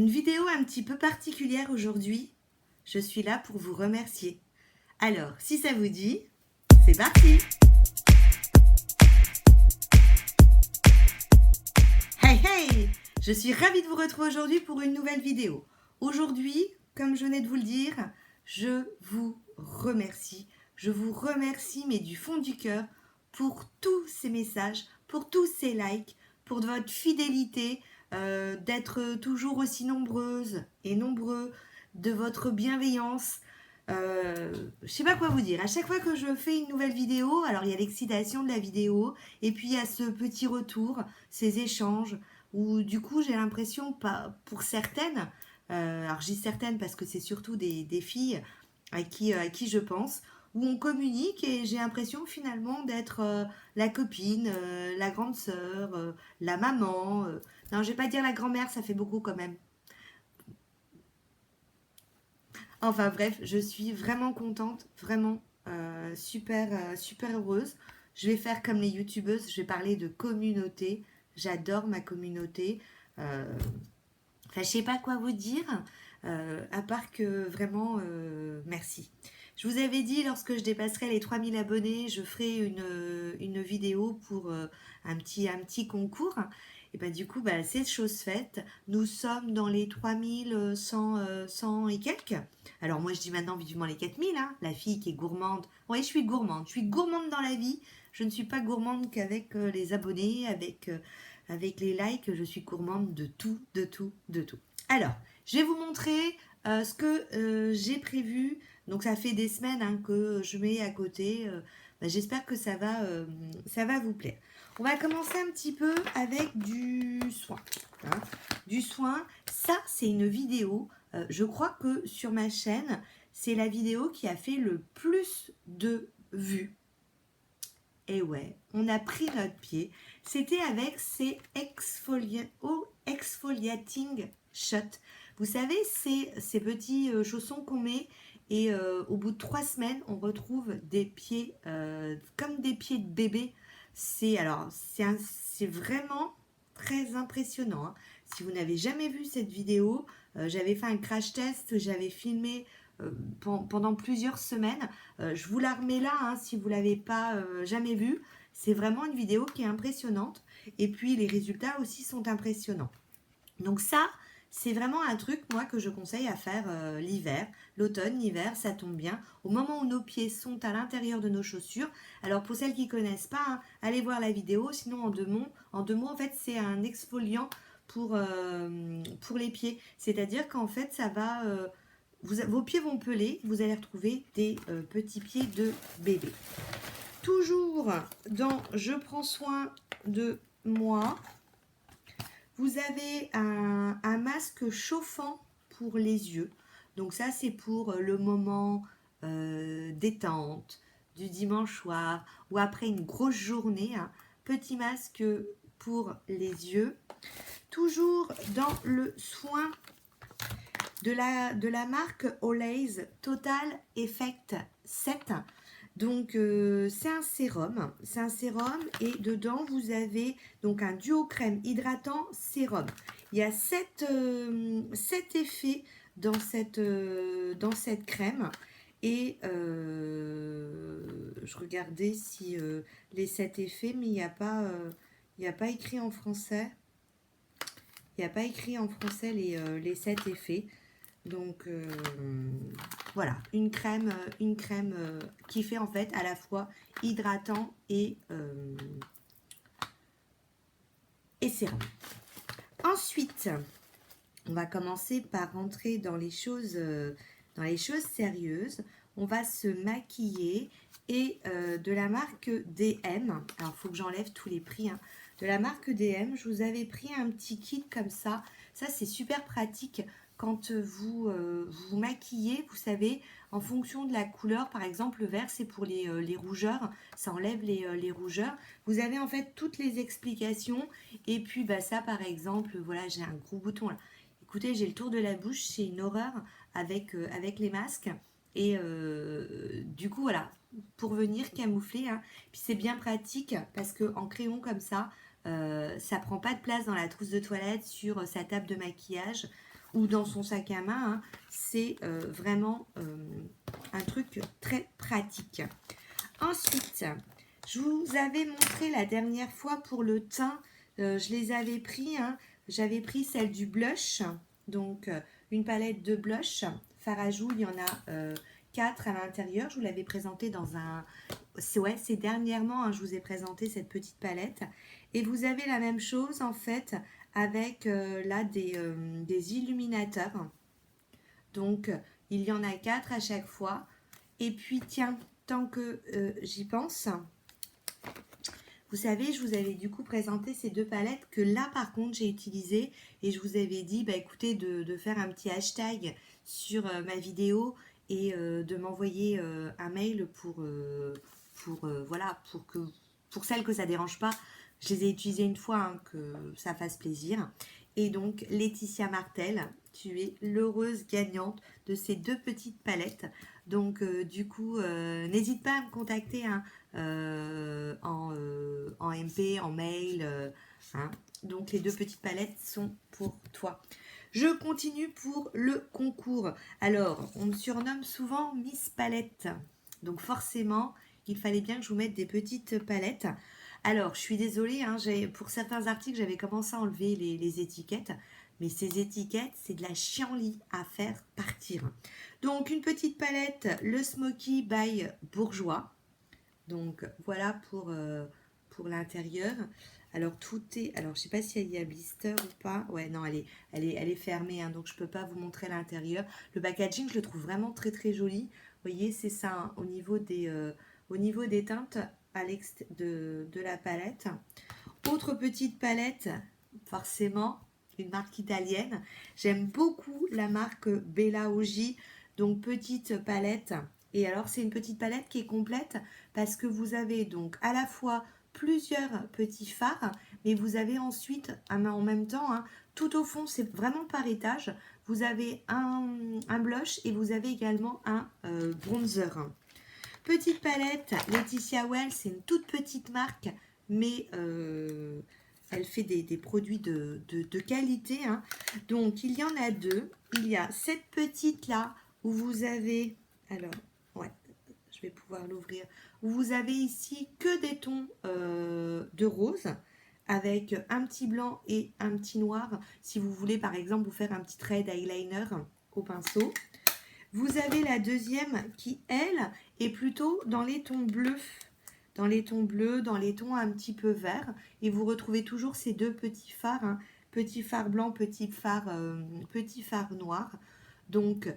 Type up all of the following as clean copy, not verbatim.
Une vidéo un petit peu particulière aujourd'hui. Je suis là pour vous remercier. Alors, si ça vous dit, c'est parti! Hey hey! Je suis ravie de vous retrouver aujourd'hui pour une nouvelle vidéo. Aujourd'hui, comme je venais de vous le dire, je vous remercie. Je vous remercie, mais du fond du cœur, pour tous ces messages, pour tous ces likes, pour votre fidélité, d'être toujours aussi nombreuses et nombreux, de votre bienveillance. Je sais pas quoi vous dire. À chaque fois que je fais une nouvelle vidéo, alors il y a l'excitation de la vidéo, et puis il y a ce petit retour, ces échanges, où du coup j'ai l'impression, pas pour certaines, alors je dis certaines parce que c'est surtout des filles à qui je pense, où on communique et j'ai l'impression finalement d'être la copine, la grande sœur, la maman. Non, je vais pas dire la grand-mère, ça fait beaucoup quand même. Enfin bref, je suis vraiment contente, vraiment super heureuse. Je vais faire comme les youtubeuses, je vais parler de communauté. J'adore ma communauté. Euh, Enfin, je sais pas quoi vous dire, à part que vraiment, merci. Je vous avais dit, lorsque je dépasserai les 3000 abonnés, je ferai une vidéo pour un petit concours. Et ben du coup, bah, c'est chose faite. Nous sommes dans les 3100 et quelques. Alors moi, je dis maintenant vivement les 4000, hein, la fille qui est gourmande. Oui, je suis gourmande. Je suis gourmande dans la vie. Je ne suis pas gourmande qu'avec les abonnés, avec les likes. Je suis gourmande de tout, de tout, de tout. Alors, je vais vous montrer ce que j'ai prévu. Donc, ça fait des semaines hein, que je mets à côté. J'espère que ça va vous plaire. On va commencer un petit peu avec du soin. Hein. Du soin, ça, c'est une vidéo. Je crois que sur ma chaîne, c'est la vidéo qui a fait le plus de vues. Et ouais, on a pris notre pied. C'était avec ces exfoliating shots. Vous savez, ces petits chaussons qu'on met et au bout de 3 semaines, on retrouve des pieds comme des pieds de bébé. C'est vraiment très impressionnant. Hein. Si vous n'avez jamais vu cette vidéo, j'avais fait un crash test, j'avais filmé pendant plusieurs semaines. Je vous la remets là hein, si vous ne l'avez pas jamais vue. C'est vraiment une vidéo qui est impressionnante. Et puis les résultats aussi sont impressionnants. Donc ça, c'est vraiment un truc, moi, que je conseille à faire l'hiver. L'automne, l'hiver, ça tombe bien. Au moment où nos pieds sont à l'intérieur de nos chaussures. Alors pour celles qui ne connaissent pas, hein, allez voir la vidéo. Sinon, en deux mots en fait, c'est un exfoliant pour les pieds. C'est-à-dire qu'en fait, ça va... vos pieds vont peler, vous allez retrouver des petits pieds de bébé. Toujours dans Je prends soin de moi, vous avez un masque chauffant pour les yeux. Donc ça, c'est pour le moment détente du dimanche soir ou après une grosse journée. Hein. Petit masque pour les yeux. Toujours dans le soin de la marque Olays Total Effect 7. Donc c'est un sérum et dedans vous avez donc un duo crème hydratant sérum. Il y a 7 effets dans cette crème et je regardais si les 7 effets mais il n'y a pas écrit en français. Il n'y a pas écrit en français les 7 effets. Donc voilà, une crème qui fait en fait à la fois hydratant et sérum. Ensuite, on va commencer par rentrer dans les choses sérieuses. On va se maquiller et de la marque DM. Alors, il faut que j'enlève tous les prix. Hein. De la marque DM, je vous avais pris un petit kit comme ça. Ça, c'est super pratique. Quand vous vous maquillez, vous savez, en fonction de la couleur, par exemple, le vert, c'est pour les rougeurs, ça enlève les rougeurs. Vous avez en fait toutes les explications. Et puis, bah, ça, par exemple, voilà, j'ai un gros bouton là. Écoutez, j'ai le tour de la bouche, c'est une horreur avec les masques. Et du coup, voilà, pour venir camoufler. Hein. Puis c'est bien pratique parce qu'en crayon comme ça prend pas de place dans la trousse de toilette sur sa table de maquillage. ou dans son sac à main, hein. C'est vraiment un truc très pratique. Ensuite, je vous avais montré la dernière fois pour le teint, je les avais pris, hein. J'avais pris celle du blush, donc une palette de blush, fard à joues, il y en a 4 à l'intérieur, je vous l'avais présenté dans un... Ouais, c'est dernièrement, hein, je vous ai présenté cette petite palette. Et vous avez la même chose en fait avec là des illuminateurs. Donc il y en a 4 à chaque fois. Et puis tiens, tant que j'y pense, vous savez, je vous avais du coup présenté ces 2 palettes que là par contre j'ai utilisées et je vous avais dit bah écoutez de faire un petit hashtag sur ma vidéo et de m'envoyer un mail voilà pour celles que ça dérange pas. Je les ai utilisées une fois, hein, que ça fasse plaisir. Et donc Laetitia Martel, tu es l'heureuse gagnante de ces 2 petites palettes. Donc du coup n'hésite pas à me contacter, hein, en MP, en mail, hein. Donc les 2 petites palettes sont pour toi. Je continue pour le concours. Alors, on me surnomme souvent Miss Palette. Donc forcément, il fallait bien que je vous mette des petites palettes. Alors, je suis désolée, hein, pour certains articles, j'avais commencé à enlever les étiquettes. Mais ces étiquettes, c'est de la chienlit à faire partir. Donc, une petite palette, le Smoky by Bourjois. Donc voilà pour l'intérieur. Alors tout est... Alors je sais pas s'il y a blister ou pas. Ouais, non, elle est fermée, hein, donc je peux pas vous montrer l'intérieur. Le packaging, je le trouve vraiment très très joli. Vous voyez, c'est ça, hein, au niveau des teintes de la palette. Autre petite palette, forcément, une marque italienne. J'aime beaucoup la marque Bella Ogi. Donc petite palette. Et alors c'est une petite palette qui est complète parce que vous avez donc à la fois plusieurs petits fards, mais vous avez ensuite en même temps, hein, tout au fond, c'est vraiment par étage, vous avez un blush et vous avez également un bronzer. Petite palette, Laetitia Well, c'est une toute petite marque, mais elle fait des produits de qualité, hein. Donc il y en a 2. Il y a cette petite là où vous avez... Alors, ouais, je vais pouvoir l'ouvrir. Vous avez ici que des tons de rose avec un petit blanc et un petit noir. Si vous voulez par exemple vous faire un petit trait d'eyeliner au pinceau. Vous avez la deuxième qui, elle, est plutôt dans les tons bleus. Dans les tons bleus, dans les tons un petit peu verts. Et vous retrouvez toujours ces 2 petits fards. Hein, petit phare blanc, petit phare noir. Donc,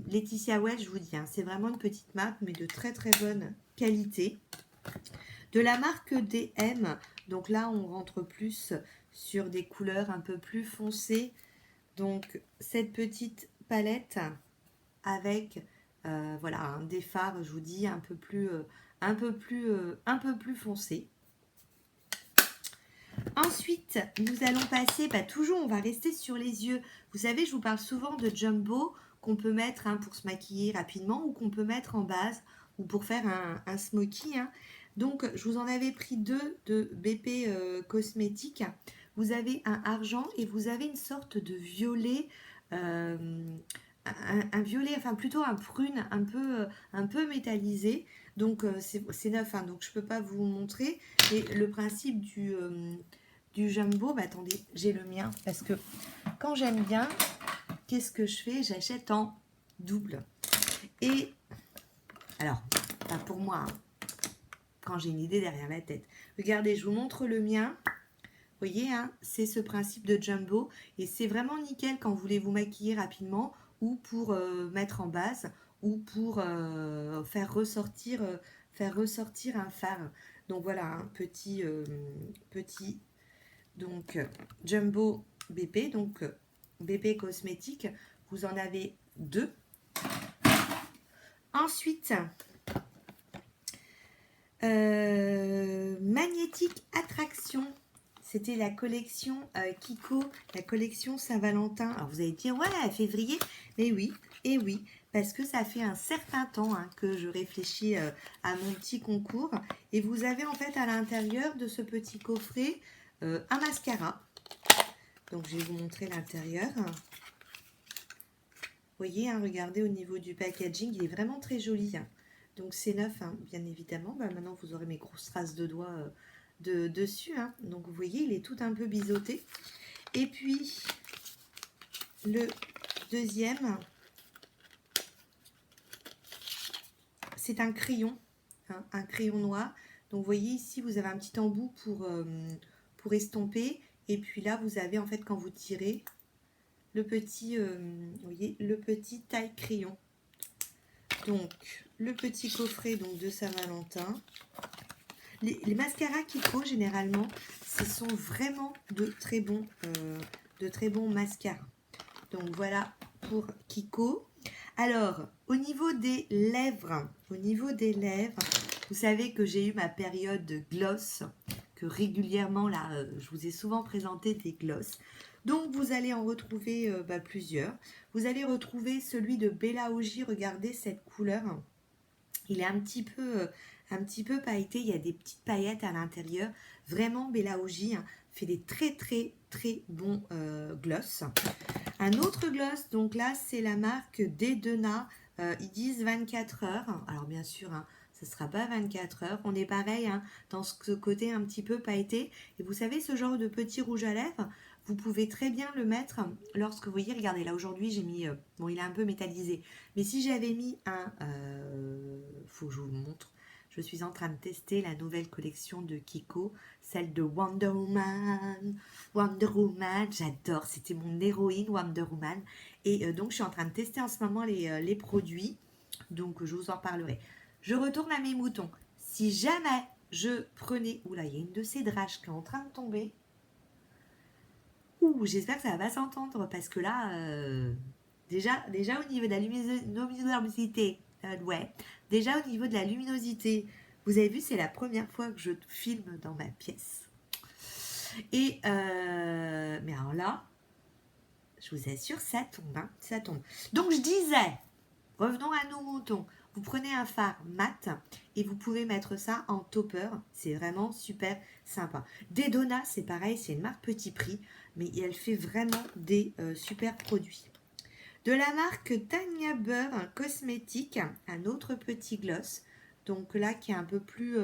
Laetitia Well, je vous dis, hein, c'est vraiment une petite marque, mais de très très bonne qualité. De la marque DM, donc là on rentre plus sur des couleurs un peu plus foncées. Donc cette petite palette avec voilà, hein, des fards, je vous dis, un peu plus foncés. Ensuite, nous allons passer, toujours on va rester sur les yeux. Vous savez, je vous parle souvent de Jumbo qu'on peut mettre, hein, pour se maquiller rapidement ou qu'on peut mettre en base ou pour faire un smoky, hein. Donc, je vous en avais pris 2 de BP Cosmétiques. Vous avez un argent et vous avez une sorte de violet, un violet, enfin plutôt un prune un peu métallisé. Donc, c'est neuf, hein, donc je ne peux pas vous montrer. Et le principe du Jumbo, attendez, j'ai le mien, parce que quand j'aime bien, qu'est-ce que je fais? J'achète en double. Et alors, pas pour moi, hein, quand j'ai une idée derrière la tête. Regardez, je vous montre le mien. Vous voyez, hein, c'est ce principe de Jumbo. Et c'est vraiment nickel quand vous voulez vous maquiller rapidement ou pour mettre en base ou pour faire ressortir un fard. Donc voilà, un petit donc Jumbo BP, donc BP Cosmétique, vous en avez 2. Ensuite, Magnétique Attraction, c'était la collection Kiko, la collection Saint-Valentin. Alors vous allez dire, ouais, février, mais oui, et oui, parce que ça fait un certain temps, hein, que je réfléchis à mon petit concours. Et vous avez en fait à l'intérieur de ce petit coffret un mascara. Donc je vais vous montrer l'intérieur. voyez, hein, regardez au niveau du packaging, il est vraiment très joli. Hein. Donc c'est neuf, hein, bien évidemment. Bah, maintenant, vous aurez mes grosses traces de doigts dessus. Hein. Donc vous voyez, il est tout un peu biseauté. Et puis, le deuxième, c'est un crayon, hein, un crayon noir. Donc vous voyez ici, vous avez un petit embout pour estomper. Et puis là, vous avez en fait, quand vous tirez, le petit, vous voyez, le petit taille crayon. Donc, le petit coffret donc, de Saint-Valentin. Les mascaras Kiko, généralement, ce sont vraiment de très bons mascaras. Donc, voilà pour Kiko. Alors, au niveau des lèvres, vous savez que j'ai eu ma période de gloss, que régulièrement, là, je vous ai souvent présenté des gloss. Donc, vous allez en retrouver plusieurs. Vous allez retrouver celui de Bella Oji. Regardez cette couleur. Il est un petit peu pailleté. Il y a des petites paillettes à l'intérieur. Vraiment, Bella Oji fait des très, très, très bons gloss. Un autre gloss, donc là, c'est la marque Dedena. Ils disent 24 heures. Alors, bien sûr, hein, ce ne sera pas 24 heures. On est pareil dans ce côté un petit peu pailleté. Et vous savez, ce genre de petit rouge à lèvres, vous pouvez très bien le mettre lorsque vous voyez, regardez, là aujourd'hui j'ai mis, bon il est un peu métallisé, mais si j'avais mis faut que je vous montre, je suis en train de tester la nouvelle collection de Kiko, celle de Wonder Woman, j'adore, c'était mon héroïne Wonder Woman, et donc je suis en train de tester en ce moment les produits, donc je vous en parlerai. Je retourne à mes moutons, si jamais je prenais, oula il y a une de ces draches qui est en train de tomber, j'espère que ça va pas s'entendre parce que là, déjà au niveau de la luminosité, déjà au niveau de la luminosité, vous avez vu, c'est la première fois que je filme dans ma pièce. Et mais alors là, je vous assure, ça tombe, hein, ça tombe. Donc je disais, revenons à nos moutons. Vous prenez un fard mat et vous pouvez mettre ça en topper. C'est vraiment super sympa. Dedona, c'est pareil, c'est une marque petit prix, mais elle fait vraiment des super produits. De la marque Tanya Burr Cosmétique, un autre petit gloss. Donc là, qui est un peu plus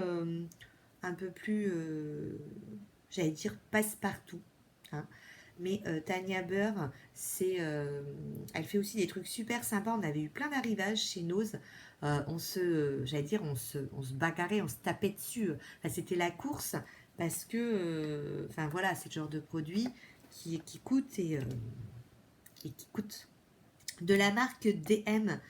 j'allais dire passe-partout. Hein. Mais Tanya Burr, elle fait aussi des trucs super sympas. On avait eu plein d'arrivages chez Nose. On se bagarrait, on se tapait dessus. Enfin, c'était la course parce que, voilà, c'est le genre de produit qui coûte et qui coûte. De la marque DMM,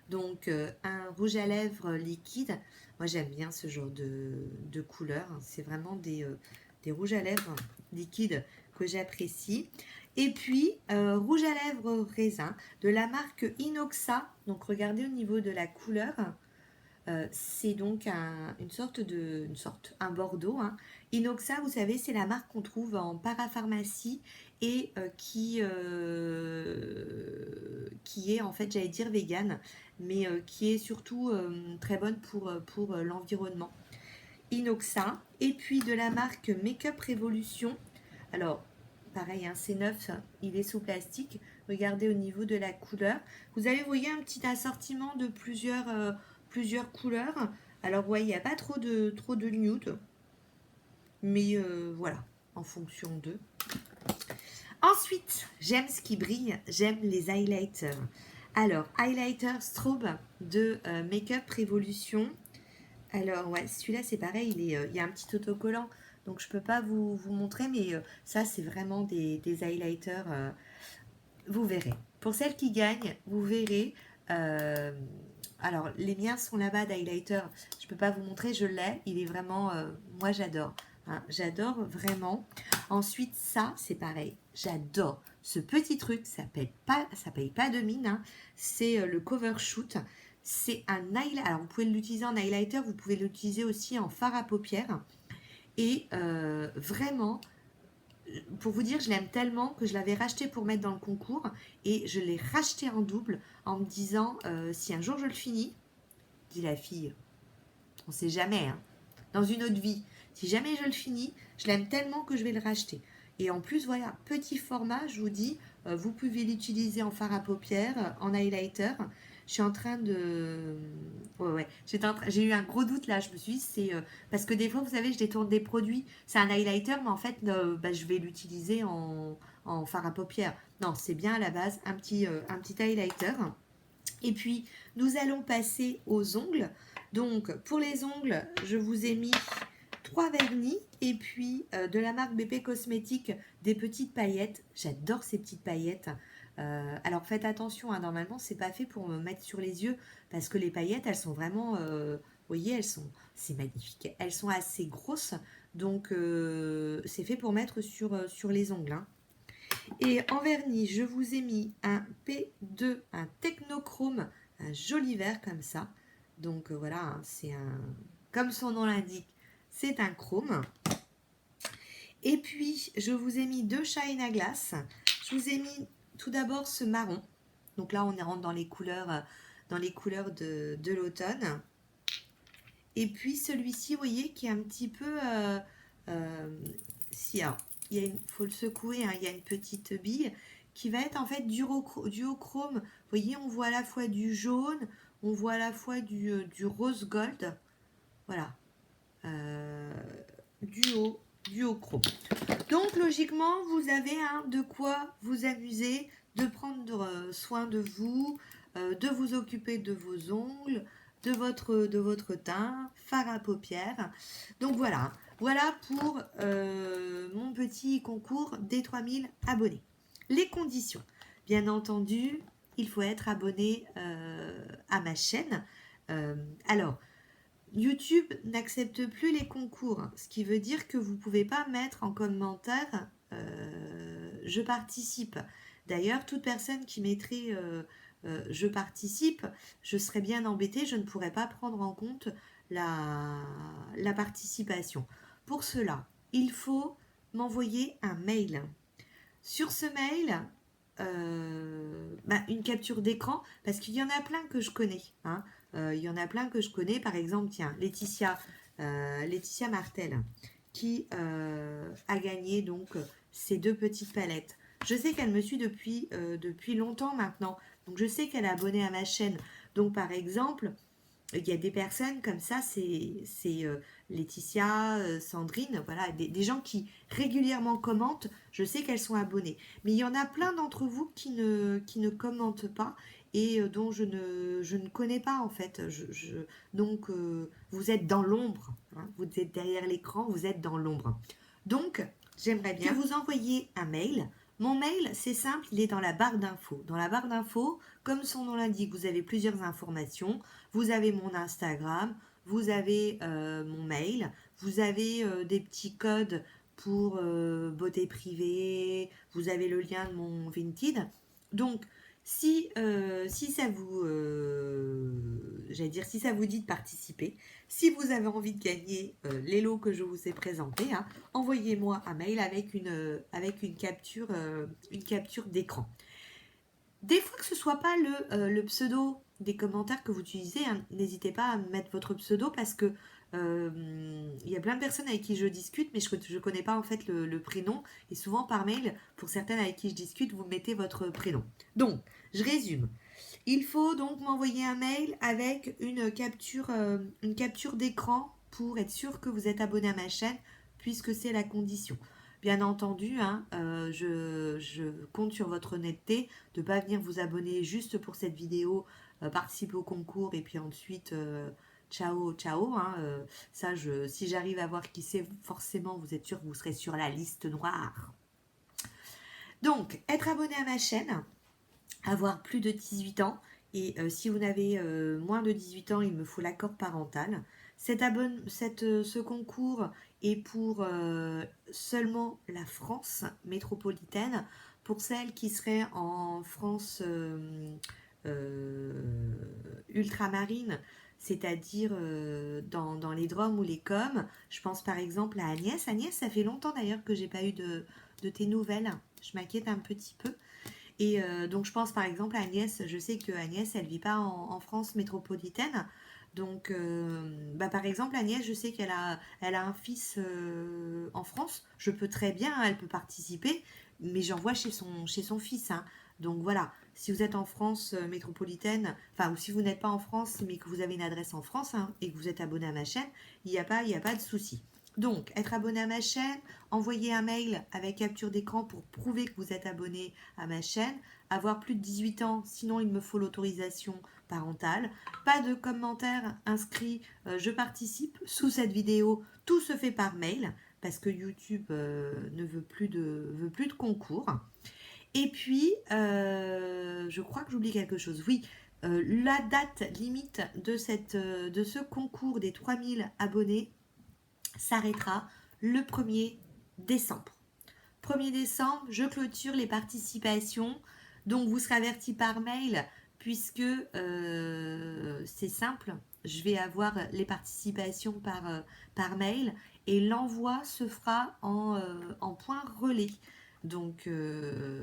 donc un rouge à lèvres liquide. Moi, j'aime bien ce genre de couleur. C'est vraiment des rouges à lèvres liquides que j'apprécie. Et puis, rouge à lèvres raisin de la marque Inoxa. Donc, regardez au niveau de la couleur. C'est donc un bordeaux. Hein. Inoxa, vous savez, c'est la marque qu'on trouve en parapharmacie et qui est en fait, j'allais dire vegan, mais qui est surtout très bonne pour l'environnement. Inoxa, et puis de la marque Make-up Révolution. Alors, pareil, hein, c'est neuf, il est sous plastique. Regardez au niveau de la couleur. Vous avez, vous voyez, un petit assortiment de plusieurs couleurs. Alors, ouais, il n'y a pas trop de nude. Mais voilà, en fonction d'eux. Ensuite, j'aime ce qui brille. J'aime les highlighters. Alors, highlighter strobe de Make-up Révolution. Alors, ouais, celui-là, c'est pareil. Il y a un petit autocollant. Donc, je ne peux pas vous montrer. Mais ça, c'est vraiment des highlighters. Vous verrez. Pour celles qui gagnent, vous verrez. Alors, les miens sont là-bas d'highlighter. Je ne peux pas vous montrer, je l'ai. Il est vraiment... moi, j'adore. Hein, j'adore vraiment. Ensuite, ça, c'est pareil. J'adore. Ce petit truc, ça paye pas de mine. Hein. C'est le cover shoot. C'est un highlighter. Alors, vous pouvez l'utiliser en highlighter. Vous pouvez l'utiliser aussi en fard à paupières. Et vraiment... Pour vous dire, je l'aime tellement que je l'avais racheté pour mettre dans le concours et je l'ai racheté en double en me disant si un jour je le finis, dit la fille, on sait jamais, hein, dans une autre vie, si jamais je le finis, je l'aime tellement que je vais le racheter. Et en plus, voilà, petit format, je vous dis, vous pouvez l'utiliser en fard à paupières, en highlighter. Je suis en train de... Ouais, ouais. J'ai eu un gros doute là. Je me suis dit, c'est... parce que des fois, vous savez, je détourne des produits. C'est un highlighter, mais en fait, bah, je vais l'utiliser en fard à paupières. Non, c'est bien à la base un petit highlighter. Et puis, nous allons passer aux ongles. Donc, pour les ongles, je vous ai mis 3 vernis et puis de la marque BP Cosmétiques, des petites paillettes. J'adore ces petites paillettes. Alors, faites attention, hein, normalement, c'est pas fait pour me mettre sur les yeux parce que les paillettes, elles sont vraiment, vous voyez, c'est magnifique. Elles sont assez grosses, donc c'est fait pour mettre sur les ongles, hein. Et en vernis, je vous ai mis un P2, un Technochrome, un joli vert comme ça. Donc voilà, hein, c'est un, comme son nom l'indique, c'est un chrome. Et puis, je vous ai mis 2 shine à glace. Je vous ai mis tout d'abord ce marron. Donc là, on rentre dans les couleurs de l'automne. Et puis celui-ci, vous voyez, qui est un petit peu... si, alors, faut le secouer, hein, il y a une petite bille qui va être en fait duochrome. Vous voyez, on voit à la fois du jaune, on voit à la fois du rose gold. Voilà. Euh, duochrome. Donc logiquement, vous avez de quoi vous amuser, de prendre soin de vous occuper de vos ongles, de votre teint, fard à paupières. Donc voilà, voilà pour mon petit concours des 3000 abonnés. Les conditions, bien entendu, il faut être abonné à ma chaîne. Alors, YouTube n'accepte plus les concours, ce qui veut dire que vous ne pouvez pas mettre en commentaire je participe. D'ailleurs, toute personne qui mettrait je participe, je serais bien embêtée, je ne pourrais pas prendre en compte la participation. Pour cela, il faut m'envoyer un mail. Sur ce mail, une capture d'écran, parce qu'il y en a plein que je connais, hein. Il y en a plein que je connais, par exemple, tiens, Laetitia Martel, qui a gagné donc ces 2 petites palettes. Je sais qu'elle me suit depuis longtemps maintenant, donc je sais qu'elle est abonnée à ma chaîne. Donc par exemple, il y a des personnes comme ça, c'est Laetitia, Sandrine, voilà, des gens qui régulièrement commentent, je sais qu'elles sont abonnées. Mais il y en a plein d'entre vous qui ne commentent pas et dont je ne connais pas en fait. Donc, vous êtes dans l'ombre, hein, vous êtes derrière l'écran, vous êtes dans l'ombre. Donc, j'aimerais bien que vous envoyiez un mail. Mon mail, c'est simple, il est dans la barre d'infos. Dans la barre d'infos, comme son nom l'indique, vous avez plusieurs informations. Vous avez mon Instagram, vous avez mon mail, vous avez des petits codes pour beauté privée, vous avez le lien de mon Vinted. Donc, si ça vous, si ça vous dit de participer, si vous avez envie de gagner les lots que je vous ai présentés, hein, envoyez-moi un mail avec une capture d'écran. Des fois que ce soit pas le pseudo des commentaires que vous utilisez, hein, n'hésitez pas à mettre votre pseudo parce que il y a plein de personnes avec qui je discute, mais je ne connais pas en fait le prénom. Et souvent par mail, pour certaines avec qui je discute, vous mettez votre prénom. Donc, je résume. Il faut donc m'envoyer un mail avec une capture d'écran pour être sûr que vous êtes abonné à ma chaîne, puisque c'est la condition. Bien entendu, hein, je compte sur votre honnêteté de ne pas venir vous abonner juste pour cette vidéo, participer au concours et puis ensuite ciao, ciao. Hein, si j'arrive à voir qui c'est, forcément, vous êtes sûr que vous serez sur la liste noire. Donc, être abonné à ma chaîne, avoir plus de 18 ans, et si vous n'avez moins de 18 ans, il me faut l'accord parental. Ce concours est pour seulement la France métropolitaine. Pour celles qui seraient en France ultramarine, c'est-à-dire dans les DROM ou les COM, je pense par exemple à Agnès. Agnès, ça fait longtemps d'ailleurs que j'ai pas eu de tes nouvelles. Je m'inquiète un petit peu. Et donc je pense par exemple à Agnès, je sais que Agnès, elle vit pas en France métropolitaine. Donc, par exemple, Agnès, je sais elle a un fils en France. Je peux très bien, hein, elle peut participer, mais j'envoie chez son fils, hein. Donc voilà, si vous êtes en France métropolitaine, enfin, ou si vous n'êtes pas en France, mais que vous avez une adresse en France, hein, et que vous êtes abonné à ma chaîne, il y a pas de souci. Donc, être abonné à ma chaîne, envoyer un mail avec capture d'écran pour prouver que vous êtes abonné à ma chaîne, avoir plus de 18 ans, sinon il me faut l'autorisation parentale. Pas de commentaires inscrits, je participe sous cette vidéo, tout se fait par mail parce que YouTube ne veut plus de concours. Et puis, je crois que j'oublie quelque chose. Oui, la date limite de ce concours des 3000 abonnés s'arrêtera le 1er décembre. 1er décembre, je clôture les participations. Donc, vous serez averti par mail puisque c'est simple. Je vais avoir les participations par mail et l'envoi se fera en point relais. Donc,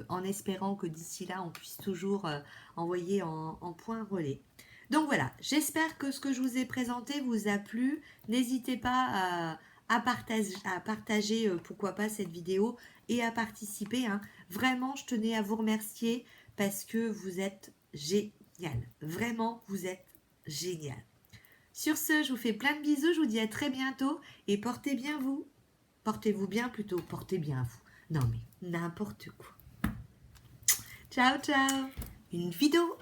en espérant que d'ici là, on puisse toujours envoyer en point relais. Donc voilà, j'espère que ce que je vous ai présenté vous a plu. N'hésitez pas à partager pourquoi pas cette vidéo et à participer, hein. Vraiment, je tenais à vous remercier parce que vous êtes génial. Vraiment, vous êtes génial. Sur ce, je vous fais plein de bisous, je vous dis à très bientôt et portez bien vous. Portez-vous bien plutôt, portez bien vous. Non mais, n'importe quoi. Ciao, ciao. Une vidéo.